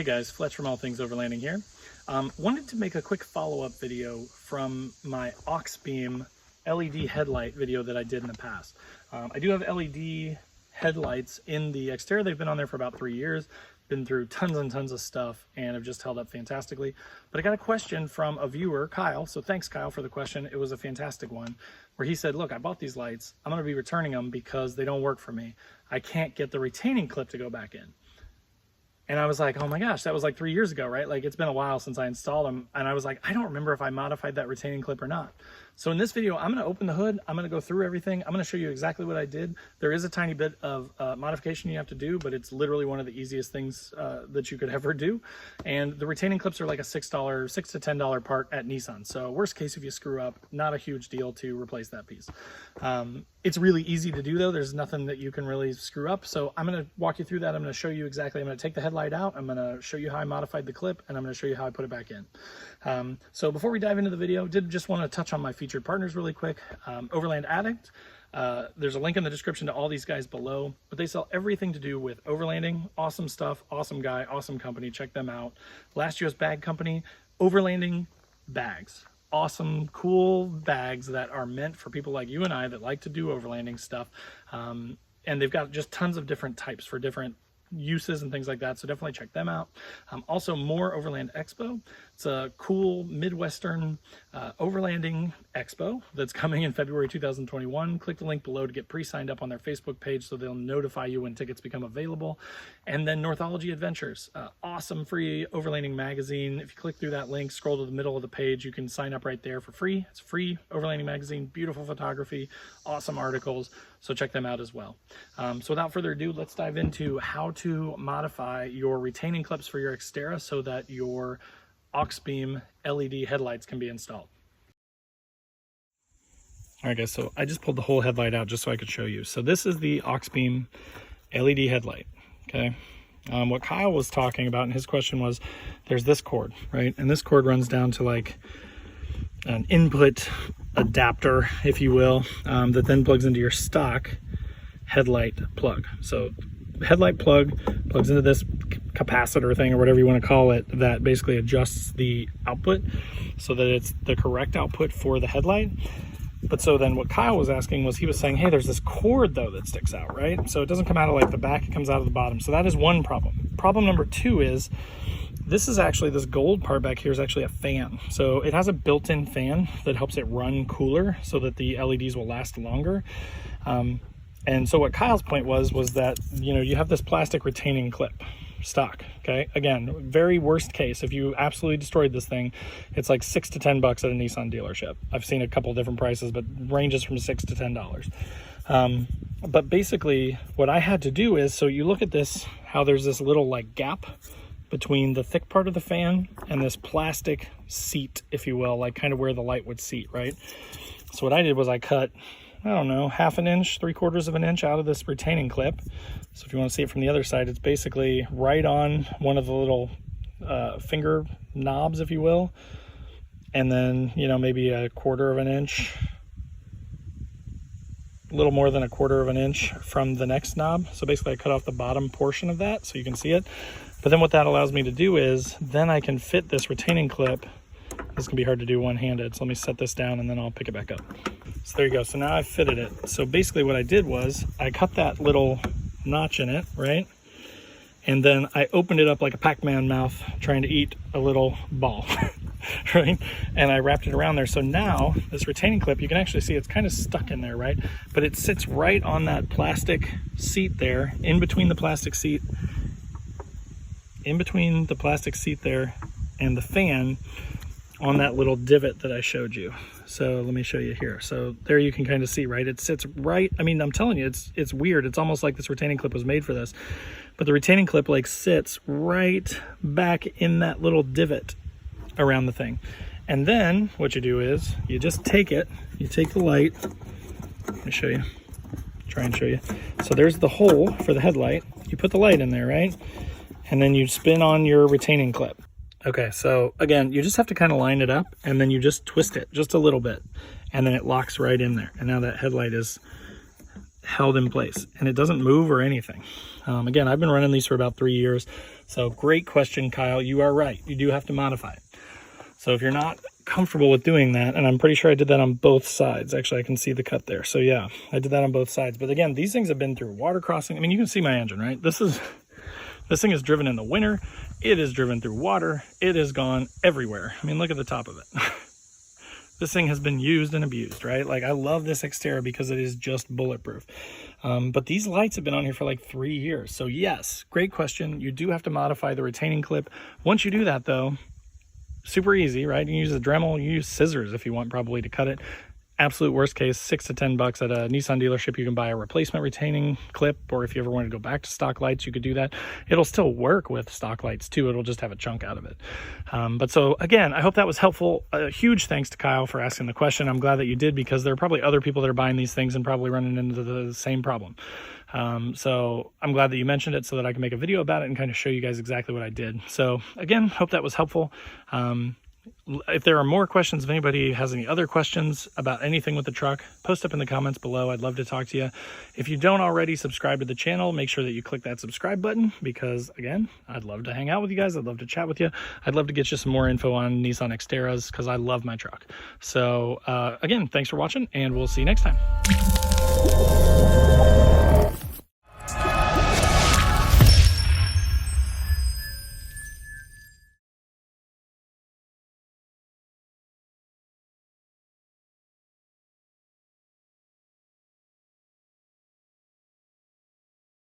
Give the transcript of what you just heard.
Hey guys, Fletch from All Things Overlanding here. Wanted to make a quick follow-up video from my Auxbeam LED headlight video that I did in the past. I do have LED headlights in the Xterra. They've been on there for about 3 years, been through tons and tons of stuff, and have just held up fantastically. But I got a question from a viewer, Kyle, so thanks Kyle for the question. It was a fantastic one, where he said, look, I bought these lights. I'm gonna be returning them because they don't work for me. I can't get the retaining clip to go back in. And I was like, oh my gosh, that was like 3 years ago, right? Like, it's been a while since I installed them. And I was like, I don't remember if I modified that retaining clip or not. So in this video, I'm gonna open the hood. I'm gonna go through everything. I'm gonna show you exactly what I did. There is a tiny bit of modification you have to do, but it's literally one of the easiest things that you could ever do. And the retaining clips are like a $6 to $10 part at Nissan. So worst case, if you screw up, not a huge deal to replace that piece. It's really easy to do though. There's nothing that you can really screw up. So I'm gonna walk you through that. I'm gonna show you exactly. I'm gonna take the headlight out. I'm gonna show you how I modified the clip, and I'm gonna show you how I put it back in. So before we dive into the video, did just want to touch on my featured partners really quick. Overland Addict. There's a link in the description to all these guys below, but they sell everything to do with overlanding. Awesome stuff, awesome guy, awesome company. Check them out. Last US Bag Company, Overlanding bags. Awesome, cool bags that are meant for people like you and I that like to do overlanding stuff. And they've got just tons of different types for different uses and things like that, so definitely check them out. Also, more Overland Expo. It's a cool Midwestern overlanding expo that's coming in February 2021. Click the link below to get pre-signed up on their Facebook page so they'll notify you when tickets become available. And then Northology Adventures, awesome free overlanding magazine. If you click through that link, scroll to the middle of the page, you can sign up right there for free. It's a free overlanding magazine, beautiful photography, awesome articles, so check them out as well. So without further ado, let's dive into how to modify your retaining clips for your Xterra so that your Auxbeam LED headlights can be installed. All right guys, so I just pulled the whole headlight out just so I could show you. So this is the Auxbeam LED headlight, okay? What Kyle was talking about in his question was, there's this cord, right? And this cord runs down to like an input adapter, if you will, that then plugs into your stock headlight plug. So headlight plug plugs into this capacitor thing or whatever you want to call it that basically adjusts the output so that it's the correct output for the headlight. But so then what Kyle was asking was, he was saying, hey, there's this cord though that sticks out, right? So it doesn't come out of like the back, it comes out of the bottom. So that is one problem. Problem number two is, this is actually, this gold part back here is actually a fan. So it has a built-in fan that helps it run cooler so that the LEDs will last longer. And so what Kyle's point was that, you know, you have this plastic retaining clip stock, okay? Again, very worst case, if you absolutely destroyed this thing, it's like $6 to $10 at a Nissan dealership. I've seen a couple different prices, but ranges from $6 to $10. But basically what I had to do is, so you look at this, how there's this little like gap between the thick part of the fan and this plastic seat, if you will, like kind of where the light would seat, right? So what I did was I cut, I don't know, 1/2 inch, 3/4 of an inch out of this retaining clip. So if you want to see it from the other side, it's basically right on one of the little finger knobs, if you will. And then, you know, maybe 1/4 of an inch, a little more than 1/4 of an inch from the next knob. So basically I cut off the bottom portion of that so you can see it. But then what that allows me to do is, then I can fit this retaining clip. This can be hard to do one-handed, so let me set this down and then I'll pick it back up. So there you go. So now I've fitted it. So basically what I did was I cut that little notch in it, right? And then I opened it up like a Pac-Man mouth trying to eat a little ball, right? And I wrapped it around there. So now this retaining clip, you can actually see it's kind of stuck in there, right? But it sits right on that plastic seat there, in between the plastic seat, there and the fan, on that little divot that I showed you. So let me show you here. So there you can kind of see, right? It sits right, I mean, I'm telling you, it's weird. It's almost like this retaining clip was made for this. But the retaining clip like sits right back in that little divot around the thing. And then what you do is you just take it, you take the light, let me show you, try and show you. So there's the hole for the headlight. You put the light in there, right? And then you spin on your retaining clip. Okay, so again, you just have to kind of line it up and then you just twist it just a little bit and then it locks right in there. And now that headlight is held in place and it doesn't move or anything. Again, I've been running these for about 3 years. So great question, Kyle. You are right. You do have to modify it. So if you're not comfortable with doing that, and I'm pretty sure I did that on both sides. Actually, I can see the cut there. So yeah, I did that on both sides. But again, these things have been through water crossing. I mean, you can see my engine, right? This thing is driven in the winter. It is driven through water. It has gone everywhere. I mean, look at the top of it. This thing has been used and abused, right? Like, I love this Xterra because it is just bulletproof. But these lights have been on here for like 3 years. So yes, great question. You do have to modify the retaining clip. Once you do that though, super easy, right? You can use a Dremel, you use scissors if you want probably to cut it. Absolute worst case, $6 to $10 at a Nissan dealership. You can buy a replacement retaining clip, or if you ever wanted to go back to stock lights, you could do that. It'll still work with stock lights too. It'll just have a chunk out of it. But so again, I hope that was helpful. A huge thanks to Kyle for asking the question. I'm glad that you did, because there are probably other people that are buying these things and probably running into the same problem. So I'm glad that you mentioned it so that I can make a video about it and kind of show you guys exactly what I did. So again, hope that was helpful. If there are more questions, if anybody has any other questions about anything with the truck, post up in the comments below. I'd love to talk to you. If you don't already subscribe to the channel, make sure that you click that subscribe button, because again, I'd love to hang out with you guys. I'd love to chat with you. I'd love to get you some more info on Nissan Xterras because I love my truck. So again, thanks for watching, and we'll see you next time.